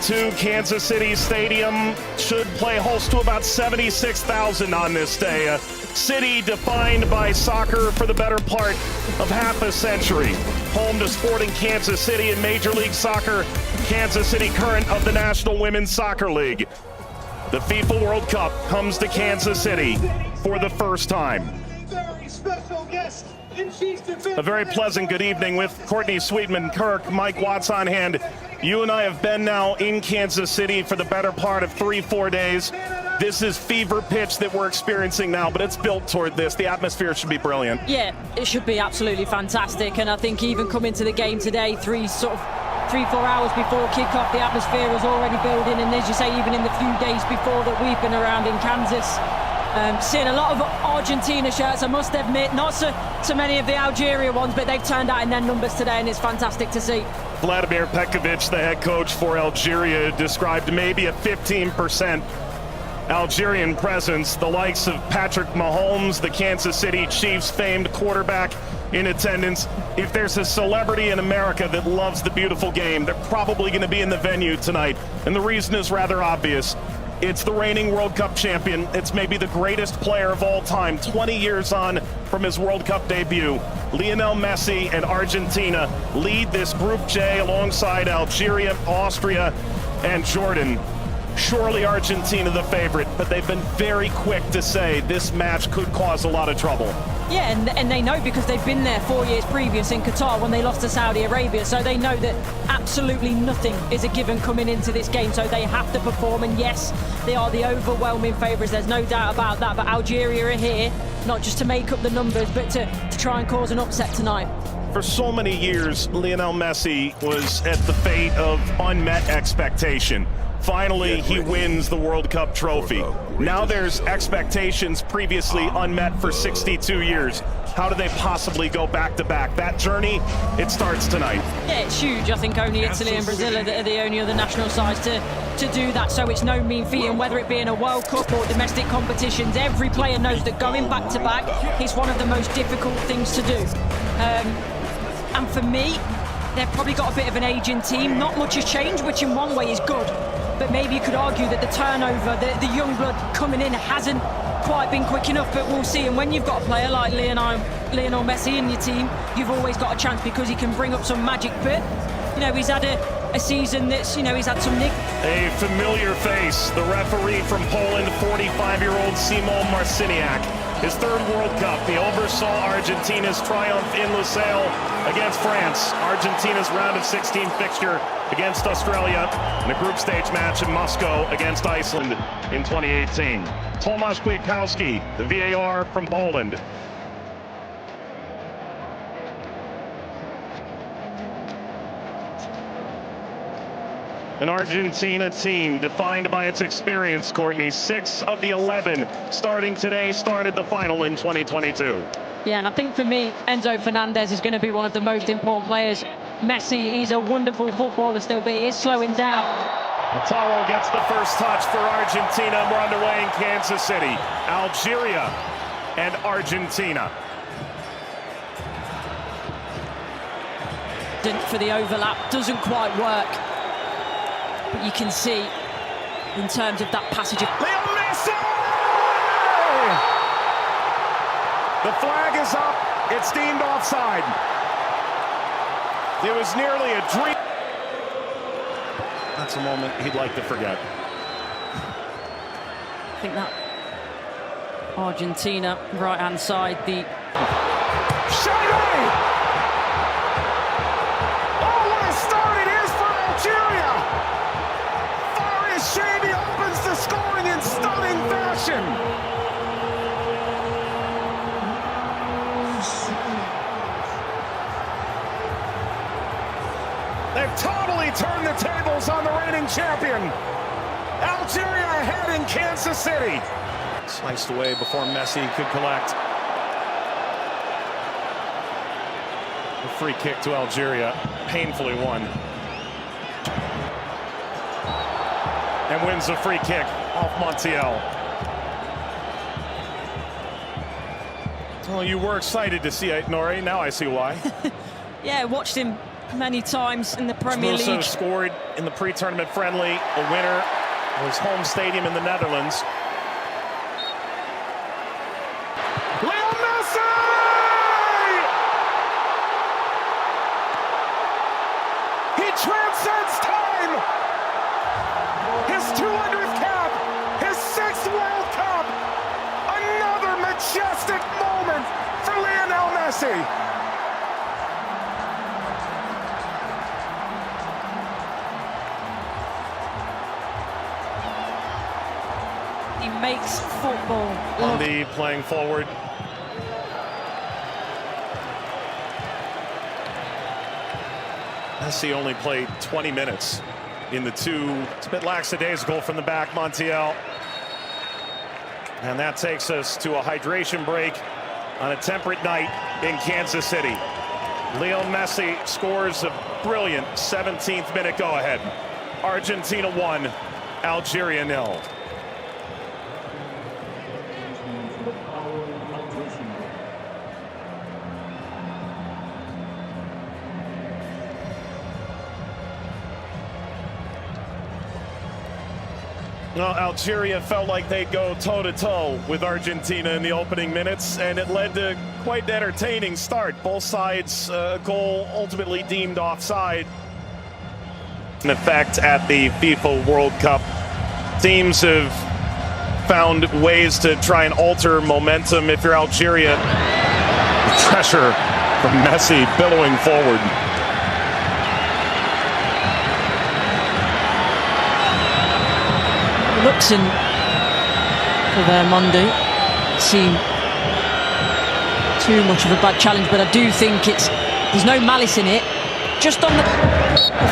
to Kansas City Stadium. Should play host to about 76,000 on this day. A city defined by soccer for the better part of half a century. Home to Sporting Kansas City in Major League Soccer, Kansas City current of the National Women's Soccer League. The FIFA World Cup comes to Kansas City for the first time. A very pleasant good evening with Courtney Sweetman-Kirk, Mike Watts on hand. You and I have been now in Kansas City for the better part of 3-4 days. This is fever pitch that we're experiencing now, but it's built toward this. The atmosphere should be brilliant. Yeah, it should be absolutely fantastic. And I think even coming to the game today, 3-4 hours before kickoff, the atmosphere was already building. And as you say, even in the few days before that we've been around in Kansas, seeing a lot of Argentina shirts, I must admit, not so many of the Algeria ones, but they've turned out in their numbers today, and it's fantastic to see. Vladimir Petkovic, the head coach for Algeria, described maybe a 15% Algerian presence. The likes of Patrick Mahomes, the Kansas City Chiefs famed quarterback, in attendance. If there's a celebrity in America that loves the beautiful game, they're probably going to be in the venue tonight. And the reason is rather obvious. It's the reigning World Cup champion. It's maybe the greatest player of all time, 20 years on from his World Cup debut. Lionel Messi and Argentina lead this Group J alongside Algeria, Austria, and Jordan. Surely Argentina the favorite, but they've been very quick to say this match could cause a lot of trouble. Yeah, and they know because they've been there 4 years previous in Qatar when they lost to Saudi Arabia, so they know that absolutely nothing is a given coming into this game, so they have to perform. And yes, they are the overwhelming favourites, there's no doubt about that, but Algeria are here not just to make up the numbers, but to try and cause an upset tonight. For so many years, Lionel Messi was at the fate of unmet expectation. Finally, he wins the World Cup trophy. Now there's expectations previously unmet for 62 years. How do they possibly go back-to-back? That journey, it starts tonight. Yeah, it's huge. I think only Italy and Brazil are the only other national sides to do that, so it's no mean feat. And whether it be in a World Cup or domestic competitions, every player knows that going back-to-back is one of the most difficult things to do. And for me, they've probably got a bit of an aging team. Not much has changed, which in one way is good. But maybe you could argue that the turnover, the young blood coming in hasn't quite been quick enough, but we'll see. And when you've got a player like Lionel Messi in your team, you've always got a chance because he can bring up some magic. But, you know, he's had a season that's, you know, he's had some nick. A familiar face, the referee from Poland, 45-year-old Szymon Marciniak. His third World Cup, he oversaw Argentina's triumph in Lusail against France. Argentina's round of 16 fixture against Australia, and a group stage match in Moscow against Iceland in 2018. Tomasz Kwiatkowski, the VAR from Poland. An Argentina team defined by its experience, Courtney. 6 of the 11 starting today started the final in 2022. Yeah, and I think for me, Enzo Fernandez is going to be one of the most important players. Messi, he's a wonderful footballer still, but he is slowing down. Lautaro gets the first touch for Argentina. We're underway in Kansas City. Algeria and Argentina. For the overlap, doesn't quite work. But you can see, in terms of that passage of... Lionel Messi! The flag is up. It's deemed offside. It was nearly a dream. That's a moment he'd like to forget. I think that Argentina, right-hand side, the... Shady! Oh, what a start it is for Algeria! Shady opens the scoring in stunning fashion. They've totally turned the tables on the reigning champion. Algeria ahead in Kansas City. Sliced away before Messi could collect. A free kick to Algeria, painfully won. And wins a free kick off Montiel. Well, you were excited to see it, Nori. Now I see why. Yeah, watched him many times in the Premier Musso League. scored in the pre-tournament friendly. The winner was home stadium in the Netherlands. Lionel Messi! He transcends time! His 200th cap! His 6th World Cup! Another majestic moment for Lionel Messi! He makes football look. Andy playing forward. Messi only played 20 minutes in the two. It's a bit lackadaisical from the back, Montiel. And that takes us to a hydration break on a temperate night in Kansas City. Lionel Messi scores a brilliant 17th minute go-ahead. Argentina 1, Algeria 0. Well, Algeria felt like they'd go toe-to-toe with Argentina in the opening minutes, and it led to quite an entertaining start. Both sides, goal ultimately deemed offside. In effect at the FIFA World Cup, teams have found ways to try and alter momentum. If you're Algeria, pressure from Messi billowing forward. Looks in for their Monday. Seem too much of a bad challenge, but I do think there's no malice in it. Just on the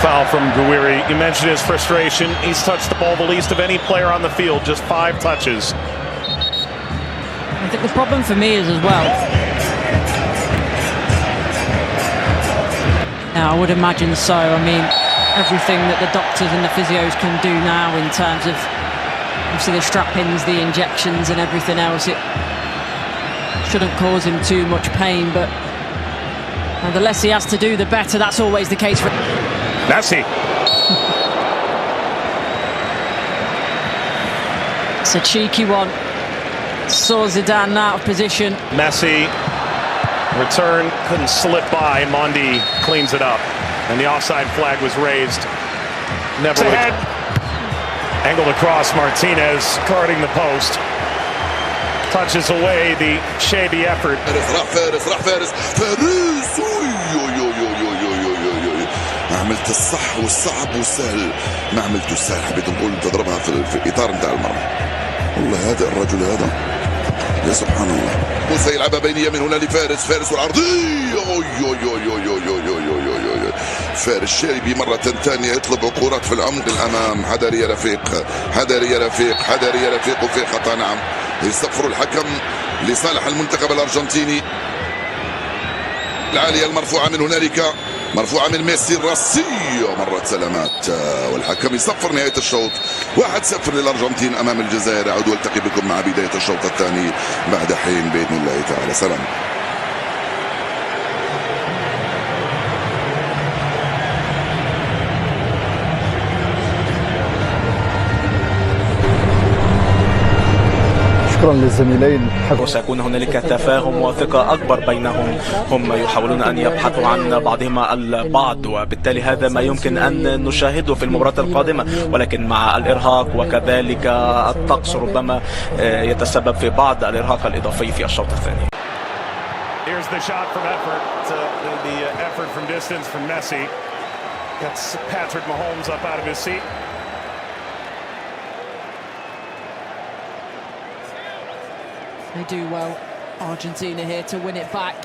foul from Gouiri. You mentioned his frustration. He's touched the ball the least of any player on the field, just 5 touches. I think the problem for me is as well. Now, I would imagine so. I mean, everything that the doctors and the physios can do now in terms of obviously the strap-ins, the injections and everything else, it shouldn't cause him too much pain, but the less he has to do, the better. That's always the case for Messi. It's a cheeky one. Saw Zidane out of position. Messi, return, couldn't slip by. Mondi cleans it up, and the offside flag was raised. Never ahead. Angled across, Martinez guarding the post. Touches away the shabby effort. ما عملت الصح والصعب والسهل، ما عملت السهل. حبيت نقول تضربها في اطار نتاع المرمى. والله هذا الرجل هذا يا سبحان الله. موسى يلعبها بينيه من هنا لفارس، فارس والعرضيه. فارس شاربي مرة ثانية يطلب كرات في العمق الأمام. حذر يا رفيق، حذر يا رفيق، حذر يا رفيق. وفي خطأ نعم. يصفر الحكم لصالح المنتخب الأرجنتيني. العالية المرفوعة من هنالك، مرفوعة من ميسي الراسية. مرت سلامات والحكم يصفر نهاية الشوط. 1-0 للأرجنتين أمام الجزائر. أعود والتقي بكم مع بداية الشوط الثاني بعد حين بإذن الله تعالى. سلام. شكرا للزميلين. وسيكون هنالك تفاهم وثقة أكبر بينهم. هم يحاولون أن يبحثوا عن بعضهما البعض، وبالتالي هذا ما يمكن أن نشاهده في المباراة القادمة، ولكن مع الإرهاق وكذلك الطقس ربما يتسبب في بعض الإرهاق الإضافي في الشوط الثاني. Here's the shot from effort. The effort from distance from Messi. Gets Patrick Mahomes up out of his seat. They do well, Argentina here to win it back.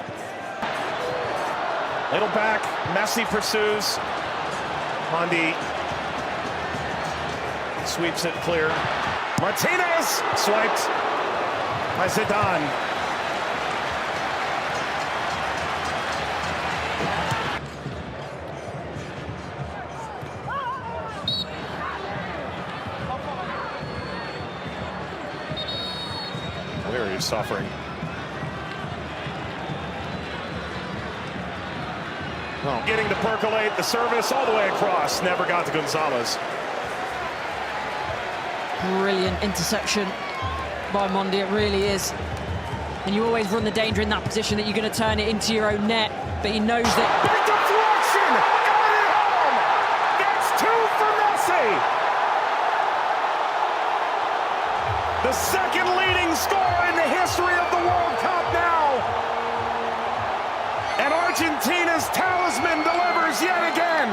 Little back, Messi pursues. Mondi sweeps it clear. Martinez swiped by Zidane. Very suffering. Well, getting to percolate the service all the way across. Never got to Gonzalez. Brilliant interception by Mondi, it really is. And you always run the danger in that position that you're going to turn it into your own net, but he knows that. Big deflection! Got it home! That's 2 for Messi! The second leading scorer in the history of the World Cup now! And Argentina's talisman delivers yet again!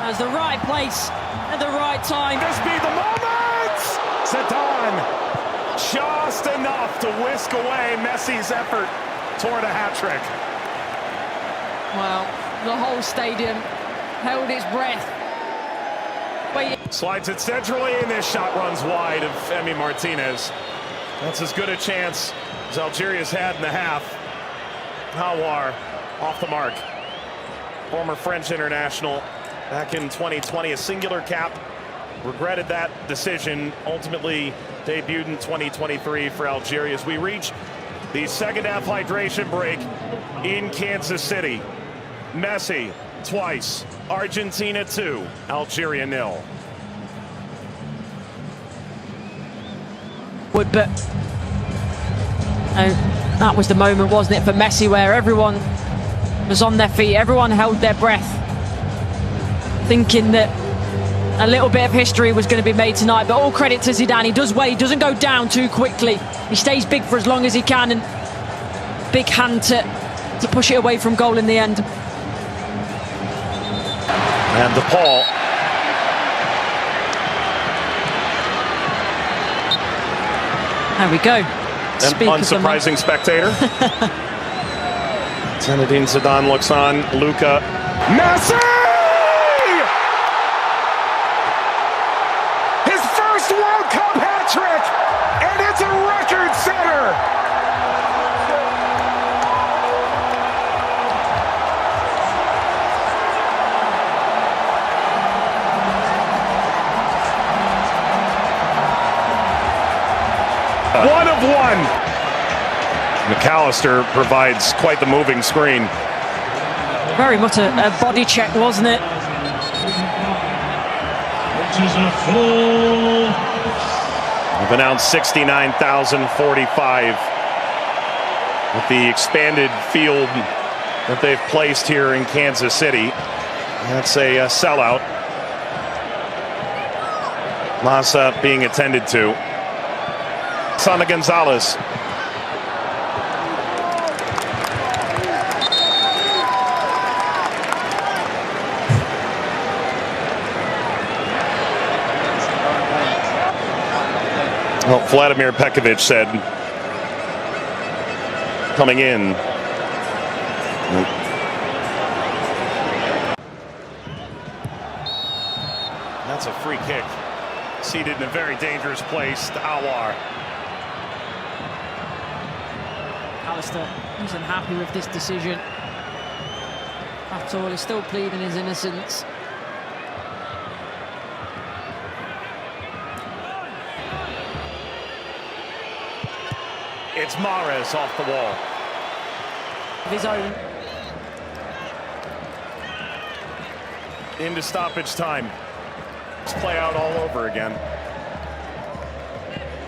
That's the right place at the right time. This be the moment! Zidane, just enough to whisk away Messi's effort toward a hat-trick. Well, the whole stadium held its breath. Slides it centrally, and this shot runs wide of Emi Martinez. That's as good a chance as Algeria's had in the half. Hawar off the mark. Former French international back in 2020, a singular cap. Regretted that decision. Ultimately debuted in 2023 for Algeria as we reach the second half hydration break in Kansas City. Messi twice. Argentina 2, Algeria 0. But that was the moment, wasn't it, for Messi, where everyone was on their feet, everyone held their breath, thinking that a little bit of history was going to be made tonight. But all credit to Zidane. He does well, he doesn't go down too quickly. He stays big for as long as he can, and big hand to push it away from goal in the end. And DePaul. There we go. An unsurprising spectator. Zinedine Zidane looks on. Luka. Messi! His first World Cup hat-trick! And it's a record setter! One of one. McAllister provides quite the moving screen. Very much a body check, wasn't it? We've announced 69,045 with the expanded field that they've placed here in Kansas City. That's a sellout. Massa being attended to. Sana Gonzalez. Well, Vladimir Pekovic said, coming in. That's a free kick. Seated in a very dangerous place to Awar. Alistair isn't happy with this decision at all. He's still pleading his innocence. It's Mahrez off the wall. Of his own. Into stoppage time. Let's play out all over again.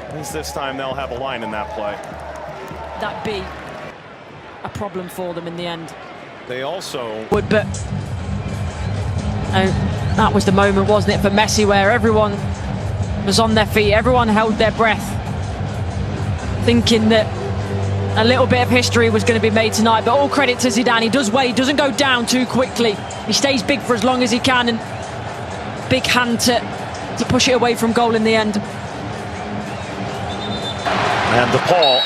At least this time they'll have a line in that play. That be a problem for them in the end. They also But that was the moment, wasn't it, for Messi, where everyone was on their feet, everyone held their breath, thinking that a little bit of history was going to be made tonight. But all credit to Zidane. He does well, he doesn't go down too quickly. He stays big for as long as he can, and big hand to push it away from goal in the end. and DePaul.